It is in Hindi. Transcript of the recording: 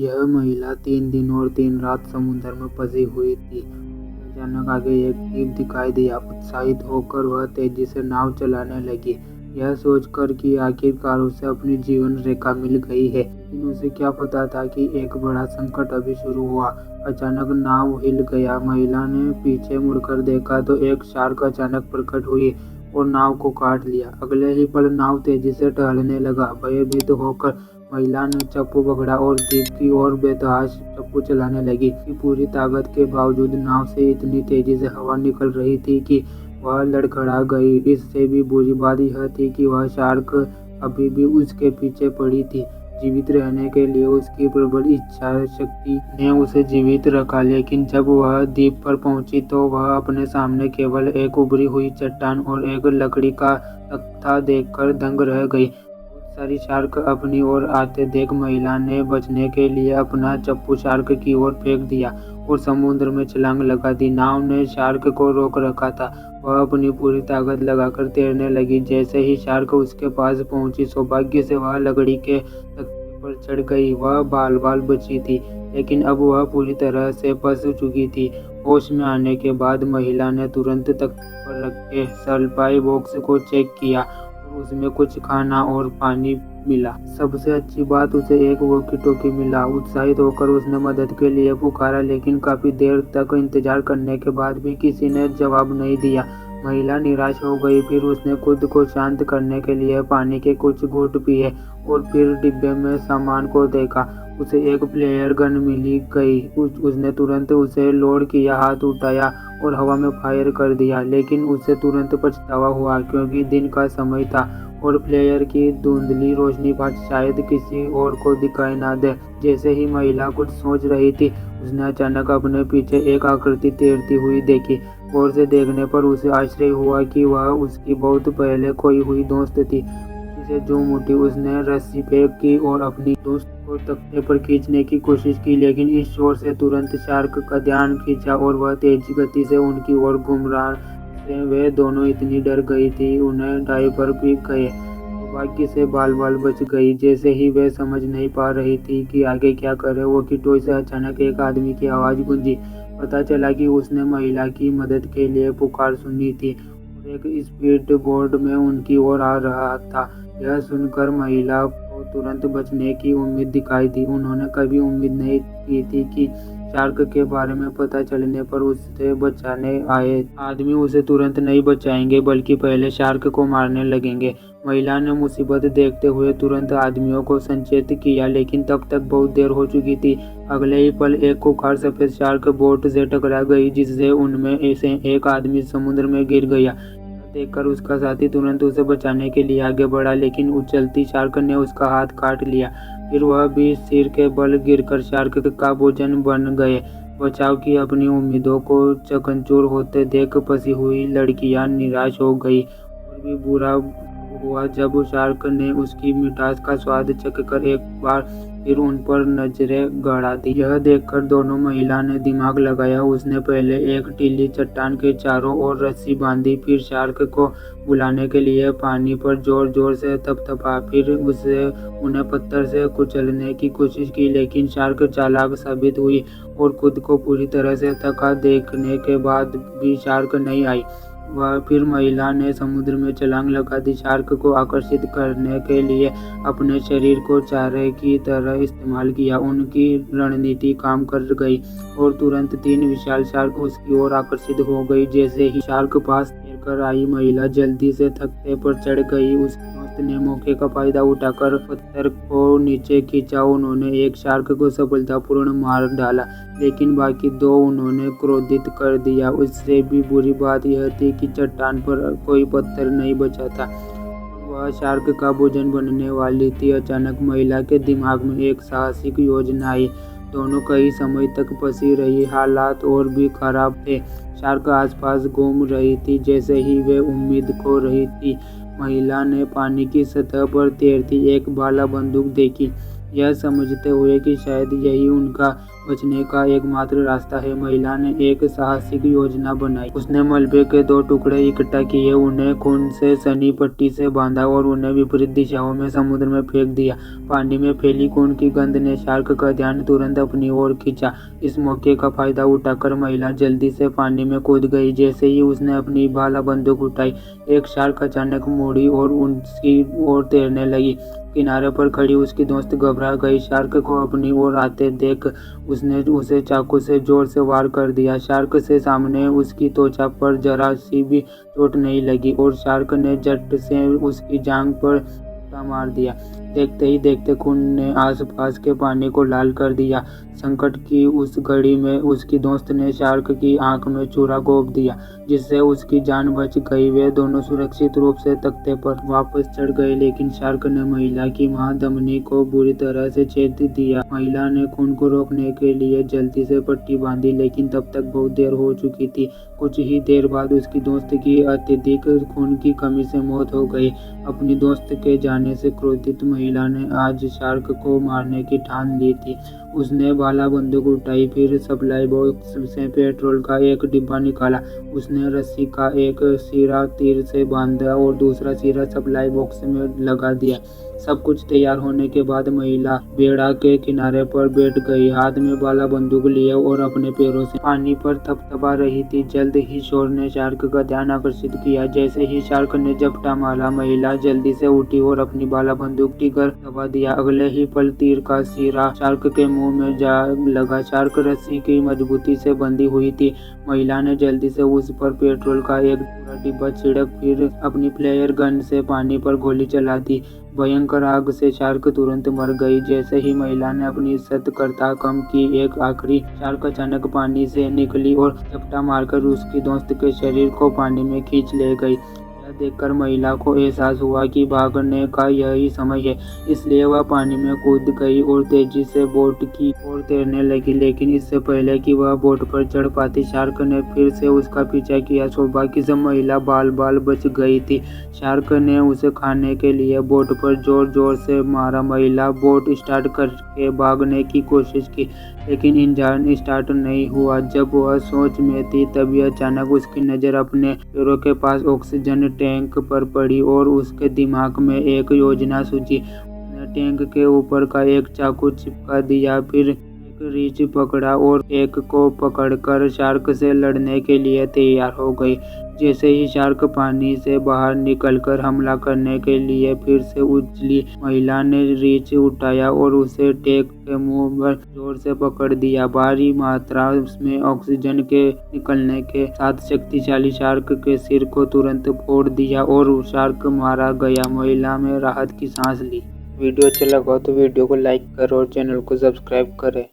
यह महिला 3 दिन और 3 रात समुद्र में फंसी हुई थी। अचानक आगे एक द्वीप दिखाई दिया। उत्साहित होकर वह तेजी से नाव चलाने लगी, यह सोचकर कि आखिरकार उसे अपनी जीवन रेखा मिल गई है। लेकिन उसे क्या पता था कि एक बड़ा संकट अभी शुरू हुआ। अचानक नाव हिल गया। महिला ने पीछे मुड़कर देखा तो एक शार्क अचानक प्रकट हुई और नाव को काट लिया। अगले ही पल नाव तेजी से टहलने लगा। भयभीत होकर महिला ने चप्पू पकड़ा और द्वीप की ओर बेतहाश चप्पू चलाने लगी। पूरी ताकत के बावजूद नाव से इतनी तेजी से हवा निकल रही थी कि वह लड़खड़ा गई। इससे भी बुरी बात यह थी कि वह शार्क अभी भी उसके पीछे पड़ी थी। जीवित रहने के लिए उसकी प्रबल इच्छा शक्ति ने उसे जीवित रखा, लेकिन जब वह द्वीप पर पहुंची तो वह अपने सामने केवल एक उभरी हुई चट्टान और एक लकड़ी का तख्ता देखकर दंग रह गई। बहुत सारी शार्क अपनी ओर आते देख महिला ने बचने के लिए अपना चप्पू शार्क की ओर फेंक दिया और समुद्र में छलांग लगा दी। नाव ने शार्क को रोक रखा था। वह अपनी पूरी ताकत लगाकर तैरने लगी। जैसे ही शार्क उसके पास पहुंची, सौभाग्य से वह लकड़ी के तख्ते पर चढ़ गई। वह बाल बची थी, लेकिन अब वह पूरी तरह से फंस चुकी थी। होश में आने के बाद महिला ने तुरंत तख्ते पर रखे सप्लाई बॉक्स को चेक किया और उसमें कुछ खाना और पानी मिला। सबसे अच्छी बात, उसे एक वॉकी टॉकी मिला। उत्साहित होकर उसने मदद के लिए पुकारा, लेकिन काफी देर तक इंतजार करने के बाद भी किसी ने जवाब नहीं दिया। महिला निराश हो गई। फिर उसने खुद को शांत करने के लिए पानी के कुछ घूंट पिए और फिर डिब्बे में सामान को देखा। उसे एक प्लेयर गन मिली गई। उसने तुरंत उसे लोड किया, हाथ उठाया और हवा में फायर कर दिया, लेकिन उसे तुरंत पछतावा हुआ क्योंकि दिन का समय था और प्लेयर की धुंधली रोशनी शायद किसी और को दिखाई ना दे। जैसे ही महिला कुछ सोच रही थी, उसने अचानक अपने पीछे एक आकृति तैरती हुई देखी। गौर से देखने पर उसे आश्चर्य हुआ कि वह उसकी बहुत पहले खोई हुई दोस्त थी। जिसे झूम उठी, उसने रस्सी फेंक की और अपनी दोस्त को तख्ते पर खींचने की कोशिश की, लेकिन इस शोर से तुरंत शार्क का ध्यान खींचा और वह तेज गति से उनकी ओर घूम रहा से वे दोनों इतनी डर गई थी उन्हें डायपर भी गए। सौभाग्य से बाल बच गई। जैसे ही वे समझ नहीं पा रही थी कि आगे क्या करे, वॉकी टॉकी से अचानक एक आदमी की आवाज गूंजी। पता चला कि उसने महिला की मदद के लिए पुकार सुनी थी और एक स्पीड बोट में उनकी ओर आ रहा था। यह सुनकर महिला को तुरंत बचने की उम्मीद दिखाई दी। उन्होंने कभी उम्मीद नहीं की थी कि शार्क के बारे में पता चलने पर उसे बचाने आए आदमी उसे तुरंत नहीं बचाएंगे, बल्कि पहले शार्क को मारने लगेंगे। महिला ने मुसीबत देखते हुए तुरंत आदमियों को संचेत किया, लेकिन तब तक बहुत देर हो चुकी थी। अगले ही पल एक खूंखार सफेद शार्क बोट से टकरा गई, जिससे उनमें से एक आदमी समुद्र में गिर गया। देखकर उसका साथी तुरंत उसे बचाने के लिए आगे बढ़ा, लेकिन उछलती शार्क ने उसका हाथ काट लिया। फिर वह भी सिर के बल गिरकर शार्क का भोजन बन गए। बचाव की अपनी उम्मीदों को चकनाचूर होते देख फंसी हुई लड़कियां निराश हो गई। और भी बुरा हुआ जब शार्क ने उसकी मिठास का स्वाद चखकर एक बार फिर उन पर नजरें गड़ा दी। यह देखकर दोनों महिला ने दिमाग लगाया। उसने पहले एक टीली चट्टान के चारों ओर रस्सी बांधी, फिर शार्क को बुलाने के लिए पानी पर जोर से थपथपा, फिर उसे उन्हें पत्थर से कुचलने की कोशिश की, लेकिन शार्क चालाक साबित हुई और खुद को पूरी तरह से थका देखने के बाद भी शार्क नहीं आई। वह फिर महिला ने समुद्र में छलांग लगा दी। शार्क को आकर्षित करने के लिए अपने शरीर को चारे की तरह इस्तेमाल किया। उनकी रणनीति काम कर गई और तुरंत 3 विशाल शार्क उसकी ओर आकर्षित हो गई। जैसे ही शार्क पास तैरकर आई, महिला जल्दी से तख्ते पर चढ़ गई। उसके दोस्त ने मौके का फायदा उठाकर पत्थर को नीचे खींचा। उन्होंने एक शार्क को सफलतापूर्ण मार डाला, लेकिन बाकी 2 उन्होंने क्रोधित कर दिया। उससे भी बुरी बात यह थी कि चट्टान पर कोई पत्थर नहीं बचा था। वह शार्क का भोजन बनने वाली थी। अचानक महिला के दिमाग में एक साहसिक योजना आई। दोनों कई समय तक फंसी रही। हालात और भी खराब थे। शार्क आसपास घूम रही थी। जैसे ही वे उम्मीद खो रही थी, महिला ने पानी की सतह पर तैरती एक भाला बंदूक देखी। यह समझते हुए कि शायद यही उनका बचने का एकमात्र रास्ता है, महिला ने एक साहसिक योजना बनाई। उसने मलबे के 2 टुकड़े इकट्ठा किए, उन्हें खून से सनी पट्टी से बांधा और उन्हें विपरीत दिशाओं में समुद्र में फेंक दिया। पानी में फैली खून की गंध ने शार्क का ध्यान तुरंत अपनी ओर खींचा। इस मौके का फायदा उठाकर महिला जल्दी से पानी में कूद गई। जैसे ही उसने अपनी भाला बंदूक उठाई, एक शार्क अचानक मुड़ी और उसकी ओर तैरने लगी। किनारे पर खड़ी उसकी दोस्त घबरा गई। शार्क को अपनी ओर आते देख उसने उसे चाकू से जोर से वार कर दिया। शार्क से सामने उसकी त्वचा पर जरा सी भी चोट नहीं लगी और शार्क ने झट से उसकी जांघ पर सट्टा मार दिया। देखते ही देखते खून ने आसपास के पानी को लाल कर दिया। संकट की उस घड़ी में उसकी दोस्त ने शार्क की आंख में छुरा घोंप दिया, जिससे उसकी जान बच गई। वे दोनों सुरक्षित रूप से तख्ते पर वापस चढ़ गए, लेकिन शार्क ने महिला की महाधमनी को बुरी तरह से छेद दिया। महिला ने खून को रोकने के लिए जल्दी से पट्टी बांधी, लेकिन तब तक बहुत देर हो चुकी थी। कुछ ही देर बाद उसकी दोस्त की अत्यधिक खून की कमी से मौत हो गई। अपनी दोस्त के जाने से क्रोधित महिला ने आज शार्क को मारने की ठान ली थी। उसने भाला बंदूक उठाई, फिर सप्लाई बॉक्स से पेट्रोल का एक डिब्बा निकाला। उसने रस्सी का एक सिरा तीर से बांधा और दूसरा सिरा सप्लाई बॉक्स में लगा दिया। सब कुछ तैयार होने के बाद महिला बेड़ा के किनारे पर बैठ गई, हाथ में भाला बंदूक लिए और अपने पैरों से पानी पर थपथपा रही थी। जल्द ही शोर ने शार्क का ध्यान आकर्षित किया। जैसे ही शार्क ने झपटा मारा, महिला जल्दी से उठी और अपनी भाला बंदूक टिगर दबा दिया। अगले ही पल तीर का सिरा शार्क के मुंह में जा लगा। शार्क रस्सी की मजबूती से बंधी हुई थी। महिला ने जल्दी से उस पर पेट्रोल का एक पूरा डिब्बा छिड़क, फिर अपनी फ्लेयर गन से पानी पर गोली चला दी। भयंकर आग से शार्क तुरंत मर गई। जैसे ही महिला ने अपनी सतर्कता कम की, एक आखिरी शार्क अचानक पानी से निकली और झपटा मारकर उसकी दोस्त के शरीर को पानी में खींच ले गई। यह देखकर महिला को एहसास हुआ कि भागने का यही समय है, इसलिए वह पानी में कूद गई और तेजी से बोट की ओर तैरने लगी। लेकिन इससे पहले कि वह बोट पर चढ़ पाती, शार्क ने फिर से उसका पीछा किया। सौभाग्य से महिला बाल बाल बच गई थी। शार्क ने उसे खाने के लिए बोट पर जोर जोर से मारा। महिला बोट स्टार्ट करके भागने की कोशिश की, लेकिन इंजन स्टार्ट नहीं हुआ। जब वह सोच में थी, तभी अचानक उसकी नज़र अपने पैरों के पास ऑक्सीजन टैंक पर पड़ी और उसके दिमाग में एक योजना सूझी। उसने टैंक के ऊपर का एक चाकू चिपका दिया, फिर एक रीछ पकड़ा और एक को पकड़कर शार्क से लड़ने के लिए तैयार हो गई। जैसे ही शार्क पानी से बाहर निकलकर हमला करने के लिए फिर से उछली, महिला ने रीछ उठाया और उसे टैंक के मुंह पर जोर से पकड़ दिया। भारी मात्रा में ऑक्सीजन के निकलने के साथ शक्तिशाली शार्क के सिर को तुरंत फोड़ दिया और शार्क मारा गया। महिला में राहत की सांस ली। वीडियो अच्छा लगा तो वीडियो को लाइक करें और चैनल को सब्सक्राइब करें।